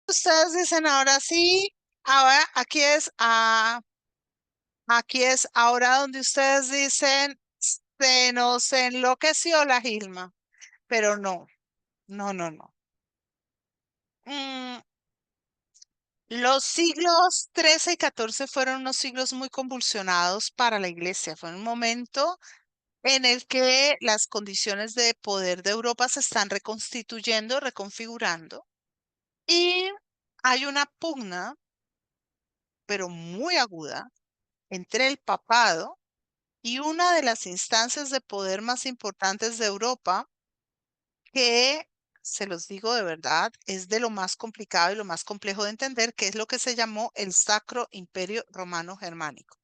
Ustedes dicen ahora sí, ahora aquí es ahora donde ustedes dicen se nos enloqueció la Gilma, pero no, no, no, no. Mm, los siglos XIII y XIV fueron unos siglos muy convulsionados para la iglesia. Fue un momento en el que las condiciones de poder de Europa se están reconstituyendo, reconfigurando, y hay una pugna, pero muy aguda, entre el papado y una de las instancias de poder más importantes de Europa, que, se los digo de verdad, es de lo más complicado y lo más complejo de entender, que es lo que se llamó el Sacro Imperio Romano Germánico.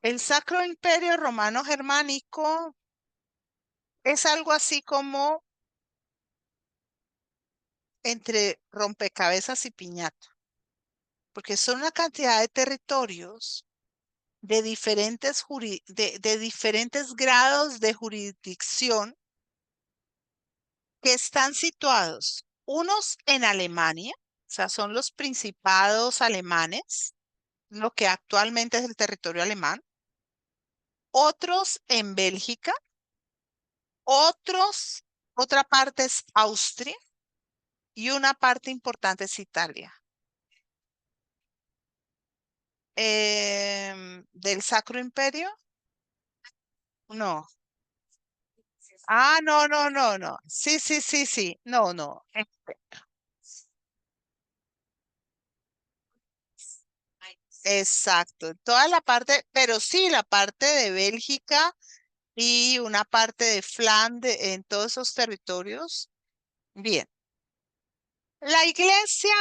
El Sacro Imperio Romano Germánico es algo así como entre rompecabezas y piñata, porque son una cantidad de territorios de de diferentes grados de jurisdicción que están situados unos en Alemania, o sea, son los principados alemanes, lo que actualmente es el territorio alemán, otros en Bélgica, otros, otra parte es Austria y una parte importante es Italia. ¿Del Sacro Imperio? No. Ah, no, no, no, no. Sí, sí, sí, sí. No, no. Exacto. Toda la parte, pero sí, la parte de Bélgica y una parte de Flandes, en todos esos territorios. Bien, la iglesia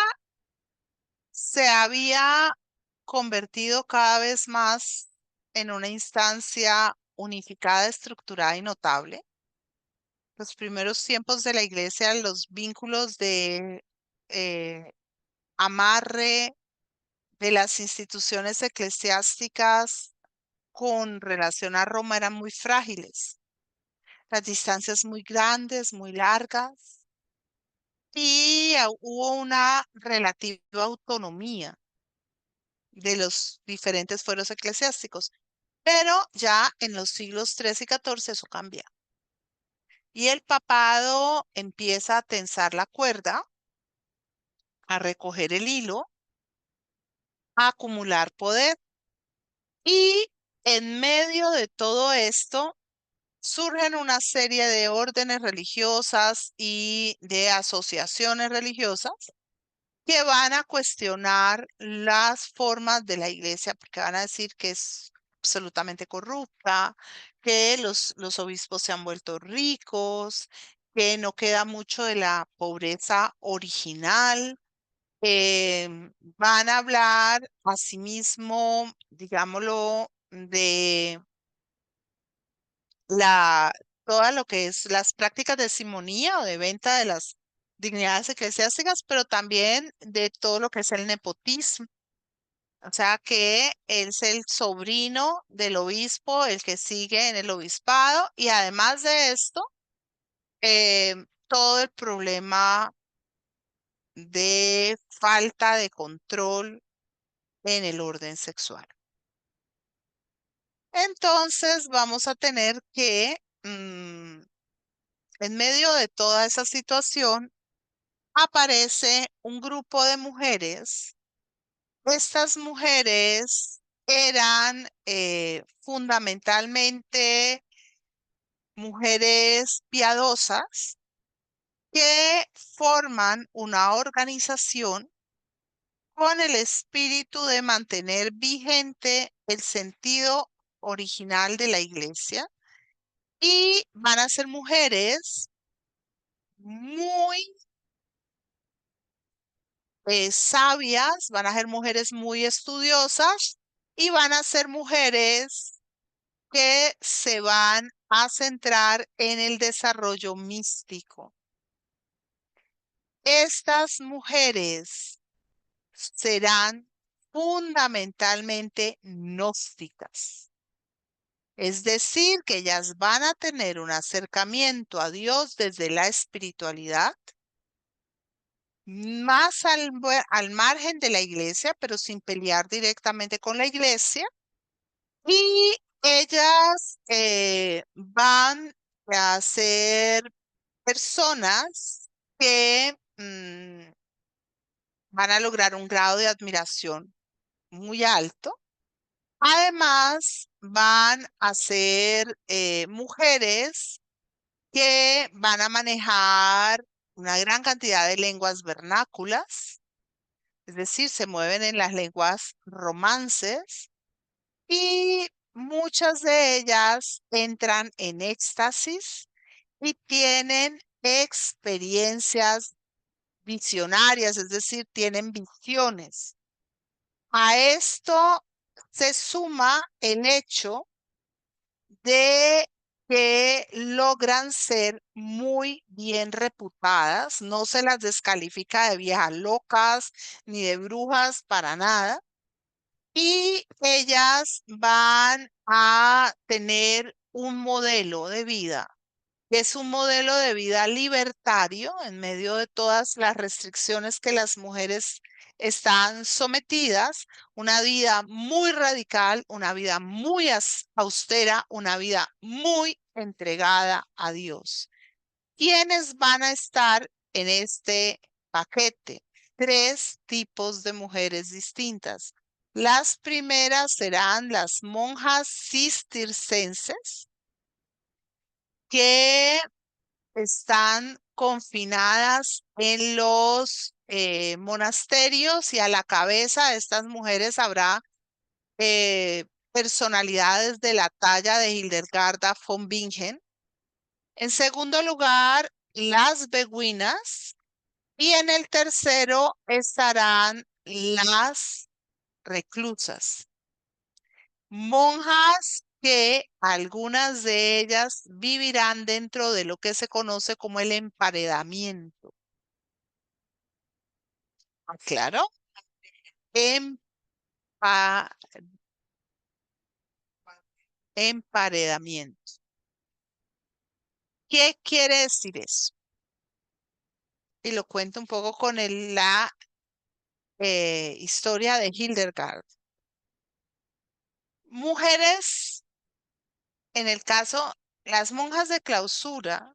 se había convertido cada vez más en una instancia unificada, estructurada y notable. Los primeros tiempos de la iglesia, los vínculos de eh, amarre de las instituciones eclesiásticas con relación a Roma eran muy frágiles. Las distancias muy grandes, muy largas, y hubo una relativa autonomía de los diferentes fueros eclesiásticos, pero ya en los siglos XIII y XIV eso cambia. Y el papado empieza a tensar la cuerda, a recoger el hilo, a acumular poder. Y en medio de todo esto surgen una serie de órdenes religiosas y de asociaciones religiosas que van a cuestionar las formas de la iglesia, porque van a decir que es absolutamente corrupta, que los obispos se han vuelto ricos, que no queda mucho de la pobreza original. Van a hablar asimismo, digámoslo, de la, toda lo que es las prácticas de simonía o de venta de las dignidades eclesiásticas, pero también de todo lo que es el nepotismo. O sea que él es el sobrino del obispo, el que sigue en el obispado, y además de esto, todo el problema de falta de control en el orden sexual. Entonces vamos a tener que, en medio de toda esa situación, aparece un grupo de mujeres. Estas mujeres eran fundamentalmente mujeres piadosas que forman una organización con el espíritu de mantener vigente el sentido original de la iglesia, y van a ser mujeres muy sabias, van a ser mujeres muy estudiosas y van a ser mujeres que se van a centrar en el desarrollo místico. Estas mujeres serán fundamentalmente gnósticas, es decir, que ellas van a tener un acercamiento a Dios desde la espiritualidad, más al margen de la iglesia, pero sin pelear directamente con la iglesia. Y ellas van a ser personas que van a lograr un grado de admiración muy alto. Además, van a ser mujeres que van a manejar una gran cantidad de lenguas vernáculas, es decir, se mueven en las lenguas romances y muchas de ellas entran en éxtasis y tienen experiencias visionarias, es decir, tienen visiones. A esto se suma el hecho de que logran ser muy bien reputadas, no se las descalifica de viejas locas ni de brujas para nada, y ellas van a tener un modelo de vida que es un modelo de vida libertario en medio de todas las restricciones que las mujeres están sometidas, una vida muy radical, una vida muy austera, una vida muy entregada a Dios. ¿Quiénes van a estar en este paquete? Tres tipos de mujeres distintas. Las primeras serán las monjas cistercenses, que están confinadas en los monasterios, y a la cabeza de estas mujeres habrá personalidades de la talla de Hildegarda von Bingen. En segundo lugar, las beguinas. Y en el tercero estarán las reclusas, monjas que algunas de ellas vivirán dentro de lo que se conoce como el emparedamiento. Claro, empa- emparedamiento. ¿Qué quiere decir eso? Y lo cuento un poco con la historia de Hildegard. Mujeres, en el caso, las monjas de clausura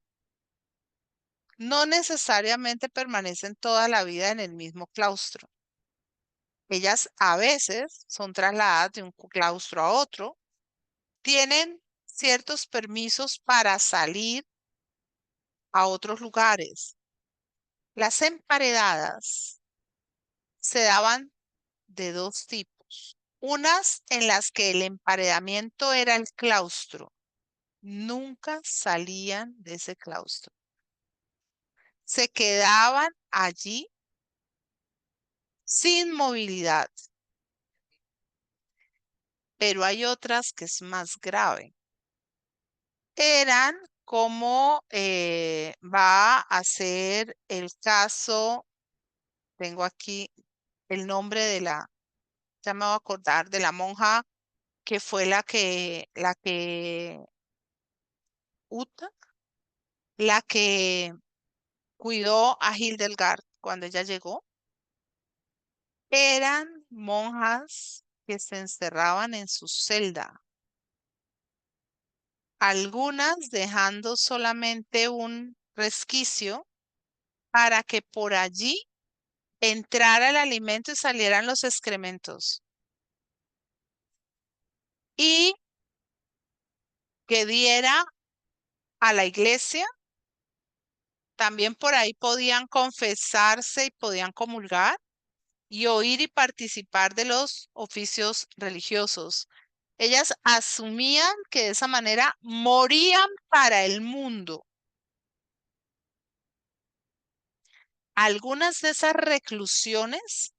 no necesariamente permanecen toda la vida en el mismo claustro. Ellas a veces son trasladadas de un claustro a otro, tienen ciertos permisos para salir a otros lugares. Las emparedadas se daban de dos tipos. Unas en las que el emparedamiento era el claustro. Nunca salían de ese claustro. Se quedaban allí sin movilidad. Pero hay otras que es más grave. Eran como va a ser el caso, tengo aquí el nombre de ya me voy a acordar, de la monja que fue Uta, la que cuidó a Hildegard cuando ella llegó. Eran monjas que se encerraban en su celda, algunas dejando solamente un resquicio para que por allí entrara el alimento y salieran los excrementos. Y que diera a la iglesia, también por ahí podían confesarse y podían comulgar y oír y participar de los oficios religiosos. Ellas asumían que de esa manera morían para el mundo. Algunas de esas reclusiones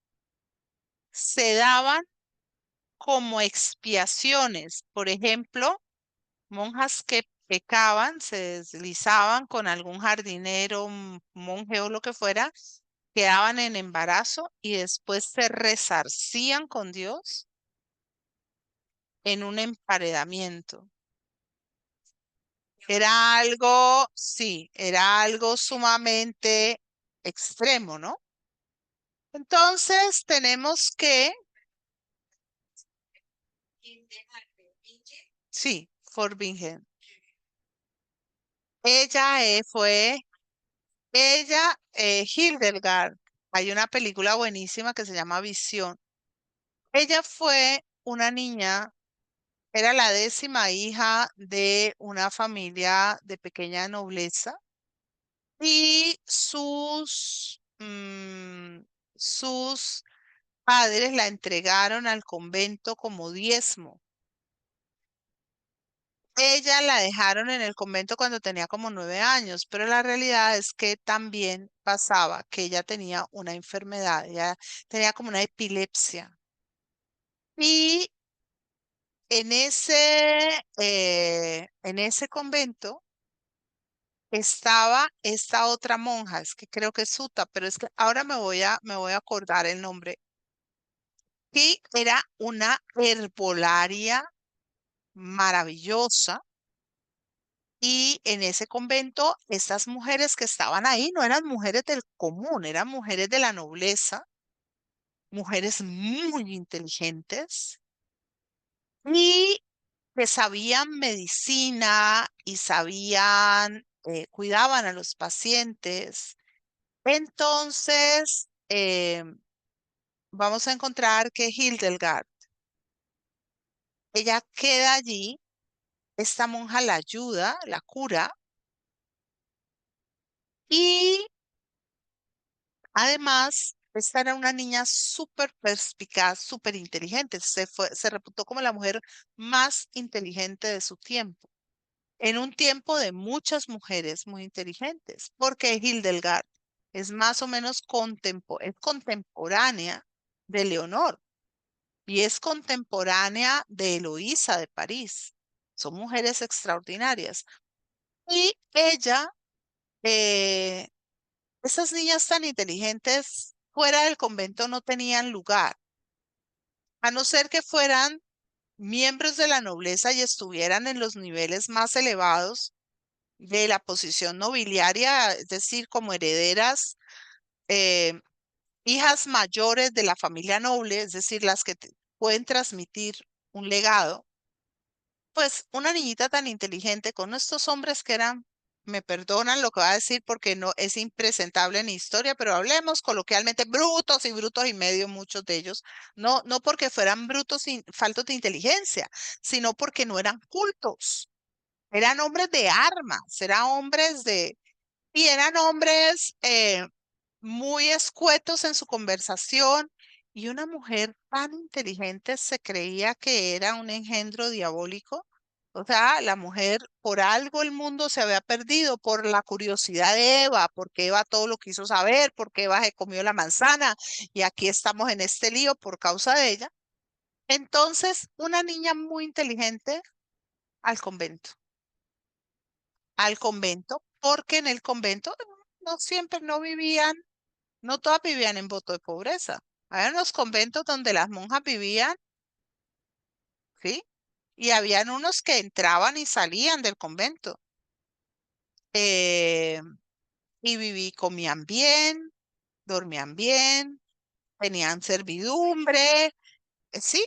se daban como expiaciones. Por ejemplo, monjas que pecaban, se deslizaban con algún jardinero, un monje o lo que fuera, quedaban en embarazo y después se resarcían con Dios en un emparedamiento. Sí, era algo sumamente extremo, ¿no? Entonces tenemos que, sí, Forbingen. Ella Hildegard. Hay una película buenísima que se llama Visión. Ella fue una niña, era la 10ª hija de una familia de pequeña nobleza y sus padres la entregaron al convento como diezmo. Ella la dejaron en el convento cuando tenía como 9 años, pero la realidad es que también pasaba que ella tenía una enfermedad, ella tenía como una epilepsia. Y en ese convento estaba esta otra monja, es que creo que es Suta, pero es que ahora me voy a acordar el nombre. Y era una herbolaria maravillosa. Y en ese convento, estas mujeres que estaban ahí no eran mujeres del común, eran mujeres de la nobleza, mujeres muy inteligentes y que sabían medicina y cuidaban a los pacientes. Entonces, vamos a encontrar que Hildegard, ella queda allí, esta monja la ayuda, la cura y además, esta era una niña súper perspicaz, súper inteligente. Se reputó como la mujer más inteligente de su tiempo, en un tiempo de muchas mujeres muy inteligentes, porque Hildegard es más o menos es contemporánea de Leonor y es contemporánea de Eloísa de París. Son mujeres extraordinarias. Y ella eh, esas niñas tan inteligentes fuera del convento no tenían lugar, a no ser que fueran miembros de la nobleza y estuvieran en los niveles más elevados de la posición nobiliaria, es decir, como herederas, eh, hijas mayores de la familia noble, es decir, las que pueden transmitir un legado. Pues una niñita tan inteligente con estos hombres que eran, me perdonan lo que va a decir porque no es impresentable en historia, pero hablemos coloquialmente, brutos y brutos y medio, muchos de ellos, no porque fueran brutos y faltos de inteligencia, sino porque no eran cultos, eran hombres de armas, eran hombres muy escuetos en su conversación y una mujer tan inteligente se creía que era un engendro diabólico. O sea, la mujer, por algo el mundo se había perdido, por la curiosidad de Eva, porque Eva todo lo quiso saber, porque Eva se comió la manzana y aquí estamos en este lío por causa de ella. Entonces, una niña muy inteligente al convento, porque en el convento no siempre no vivían. No todas vivían en voto de pobreza. Había unos conventos donde las monjas vivían, ¿sí? Y habían unos que entraban y salían del convento. eh, y comían bien, dormían bien, tenían servidumbre, ¿sí?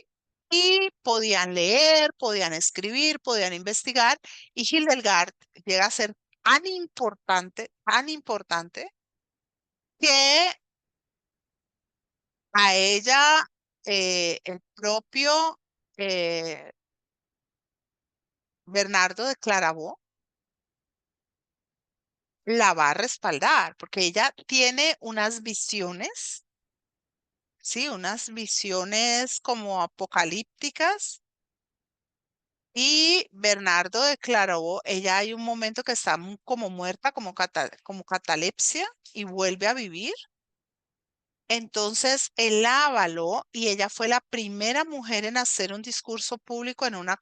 Y podían leer, podían escribir, podían investigar. Y Hildegard llega a ser tan importante, que a ella el propio eh, Bernardo de Claravó la va a respaldar, porque ella tiene unas visiones, sí, unas visiones como apocalípticas. Y Bernardo de Claravó, ella hay un momento que está como muerta, como catalepsia, y vuelve a vivir. Entonces, él la avaló y ella fue la primera mujer en hacer un discurso público en una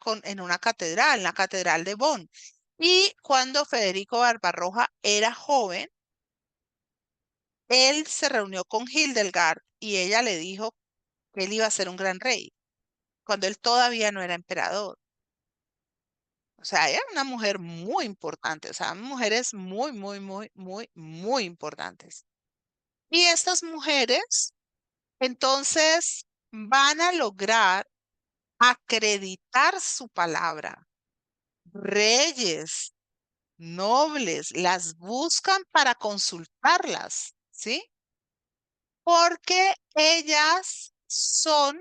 catedral, en la Catedral de Bonn. Y cuando Federico Barbarroja era joven, él se reunió con Hildegard y ella le dijo que él iba a ser un gran rey, cuando él todavía no era emperador. O sea, ella era una mujer muy importante, o sea, mujeres muy, muy, muy, muy, muy importantes. Y estas mujeres Entonces van a lograr acreditar su palabra. Reyes, nobles, las buscan para consultarlas, ¿sí? Porque ellas son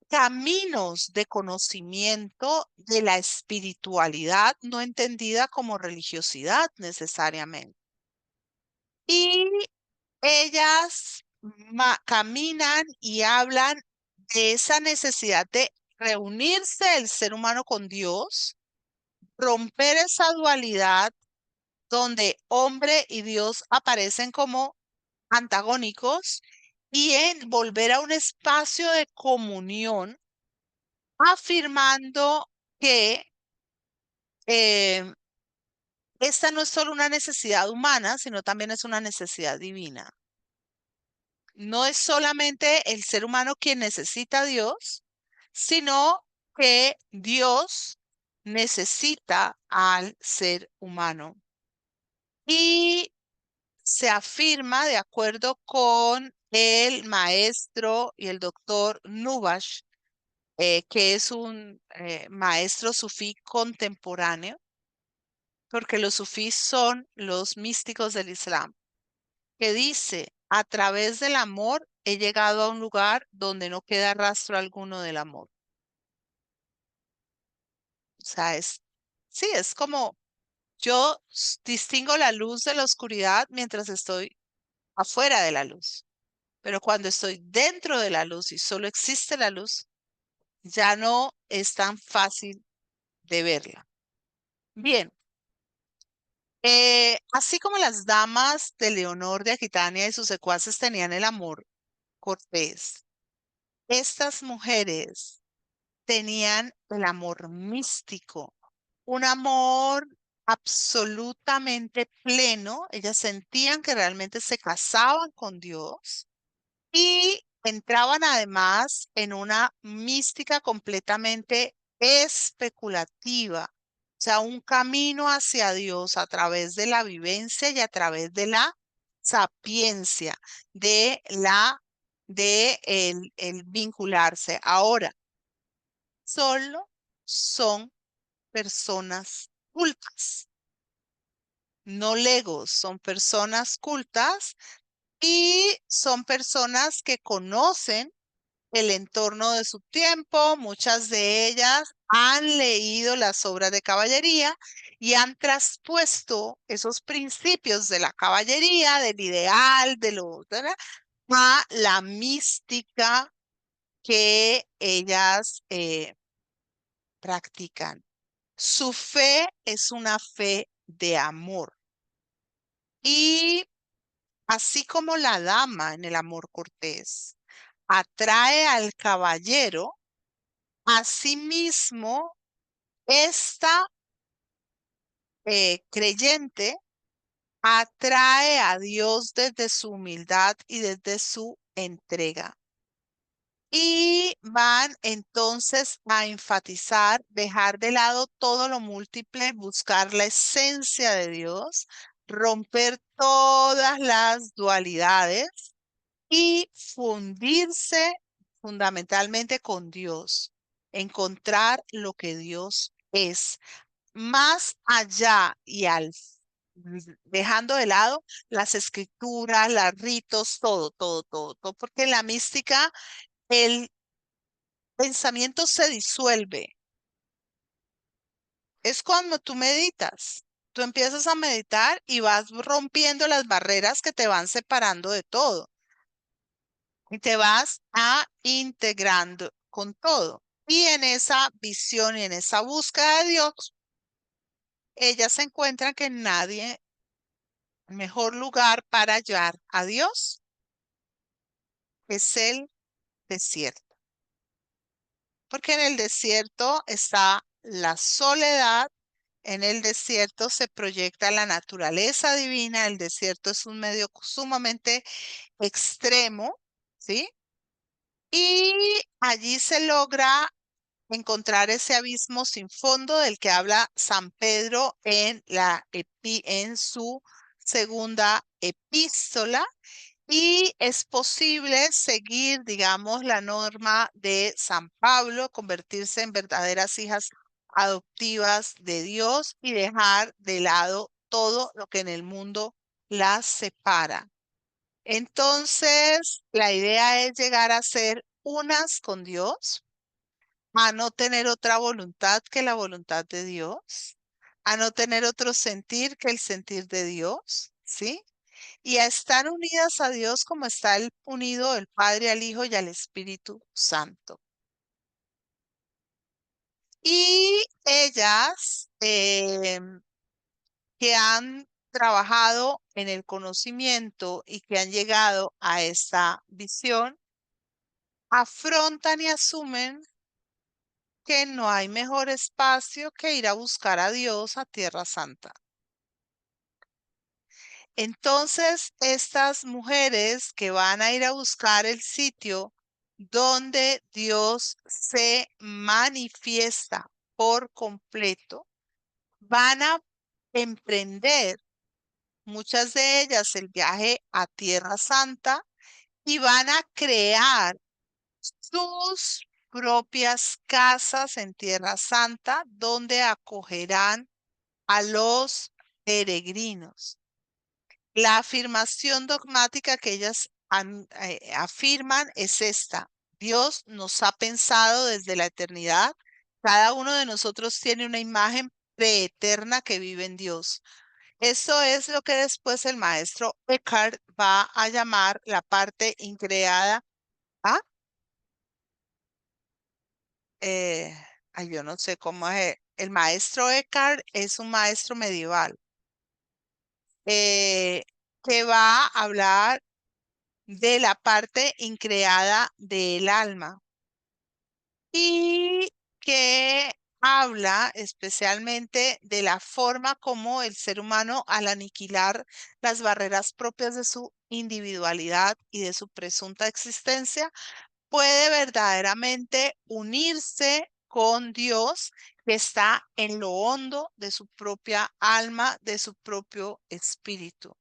caminos de conocimiento de la espiritualidad, no entendida como religiosidad necesariamente. Y ellas caminan y hablan de esa necesidad de reunirse el ser humano con Dios, romper esa dualidad donde hombre y Dios aparecen como antagónicos y en volver a un espacio de comunión, afirmando que eh, esta no es solo una necesidad humana, sino también es una necesidad divina. No es solamente el ser humano quien necesita a Dios, sino que Dios necesita al ser humano. Y se afirma, de acuerdo con el maestro y el doctor Nubash, que es un maestro sufí contemporáneo, porque los sufís son los místicos del Islam, que dice, a través del amor he llegado a un lugar donde no queda rastro alguno del amor. O sea, sí, es como yo distingo la luz de la oscuridad mientras estoy afuera de la luz. Pero cuando estoy dentro de la luz y solo existe la luz, ya no es tan fácil de verla. Bien, así como las damas de Leonor de Aquitania y sus secuaces tenían el amor cortés, estas mujeres tenían el amor místico, un amor absolutamente pleno. Ellas sentían que realmente se casaban con Dios y entraban además en una mística completamente especulativa, o sea, un camino hacia Dios a través de la vivencia y a través de la sapiencia, el vincularse. Ahora, solo son personas cultas, no legos, son personas cultas y son personas que conocen el entorno de su tiempo. Muchas de ellas han leído las obras de caballería y han traspuesto esos principios de la caballería, del ideal, ¿verdad? A la mística que ellas practican. Su fe es una fe de amor. Y así como la dama en el amor cortés atrae al caballero, asimismo, esta creyente atrae a Dios desde su humildad y desde su entrega. Y van entonces a enfatizar, dejar de lado todo lo múltiple, buscar la esencia de Dios, romper todas las dualidades y fundirse fundamentalmente con Dios, encontrar lo que Dios es, más allá y dejando de lado las escrituras, los ritos, todo, porque en la mística el pensamiento se disuelve. Es cuando tú meditas. Tú empiezas a meditar y vas rompiendo las barreras que te van separando de todo y te vas a integrando con todo. Y en esa visión y en esa búsqueda de Dios, ellas encuentran que nadie mejor lugar para hallar a Dios es el desierto, porque en el desierto está la soledad. En el desierto se proyecta la naturaleza divina. El desierto es un medio sumamente extremo, ¿sí? Y allí se logra encontrar ese abismo sin fondo del que habla San Pedro en su segunda epístola. Y es posible seguir, digamos, la norma de San Pablo, convertirse en verdaderas hijas adoptivas de Dios y dejar de lado todo lo que en el mundo las separa. Entonces, la idea es llegar a ser unas con Dios, a no tener otra voluntad que la voluntad de Dios, a no tener otro sentir que el sentir de Dios, ¿sí? Y a estar unidas a Dios como está unido el Padre al Hijo y al Espíritu Santo. Y ellas que han trabajado en el conocimiento y que han llegado a esta visión, afrontan y asumen que no hay mejor espacio que ir a buscar a Dios a Tierra Santa. Entonces, estas mujeres que van a ir a buscar el sitio donde Dios se manifiesta por completo, van a emprender, muchas de ellas, el viaje a Tierra Santa y van a crear sus propias casas en Tierra Santa donde acogerán a los peregrinos. La afirmación dogmática que ellas afirman es esta: Dios nos ha pensado desde la eternidad. Cada uno de nosotros tiene una imagen preeterna que vive en Dios. Eso es lo que después el maestro Eckhart va a llamar la parte increada. ¿Ah? Eh, yo no sé cómo es. El maestro Eckhart es un maestro medieval eh, que va a hablar de la parte increada del alma y que habla especialmente de la forma como el ser humano, al aniquilar las barreras propias de su individualidad y de su presunta existencia, puede verdaderamente unirse con Dios, que está en lo hondo de su propia alma, de su propio espíritu.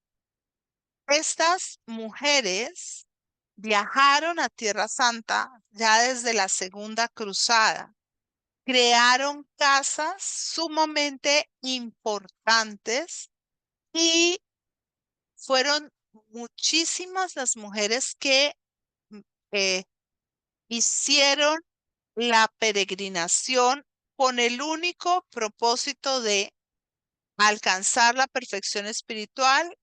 Estas mujeres viajaron a Tierra Santa ya desde la Segunda Cruzada. Crearon casas sumamente importantes y fueron muchísimas las mujeres que mm, eh, hicieron la peregrinación con el único propósito de alcanzar la perfección espiritual,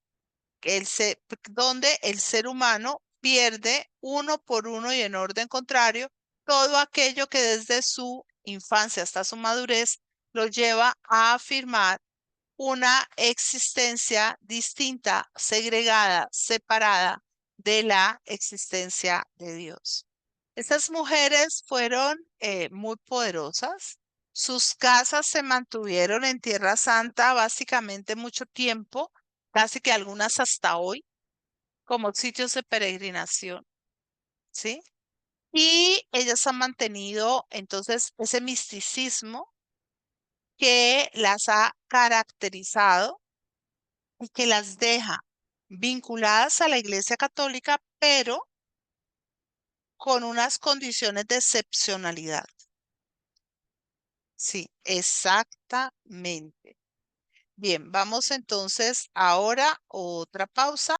donde el ser humano pierde uno por uno y en orden contrario todo aquello que desde su infancia hasta su madurez lo lleva a afirmar una existencia distinta, segregada, separada de la existencia de Dios. Estas mujeres fueron muy poderosas. Sus casas se mantuvieron en Tierra Santa básicamente mucho tiempo, casi que algunas hasta hoy, como sitios de peregrinación, ¿sí? Y ellas han mantenido entonces ese misticismo que las ha caracterizado y que las deja vinculadas a la Iglesia Católica, pero con unas condiciones de excepcionalidad. Sí, exactamente. Bien, vamos entonces ahora a otra pausa.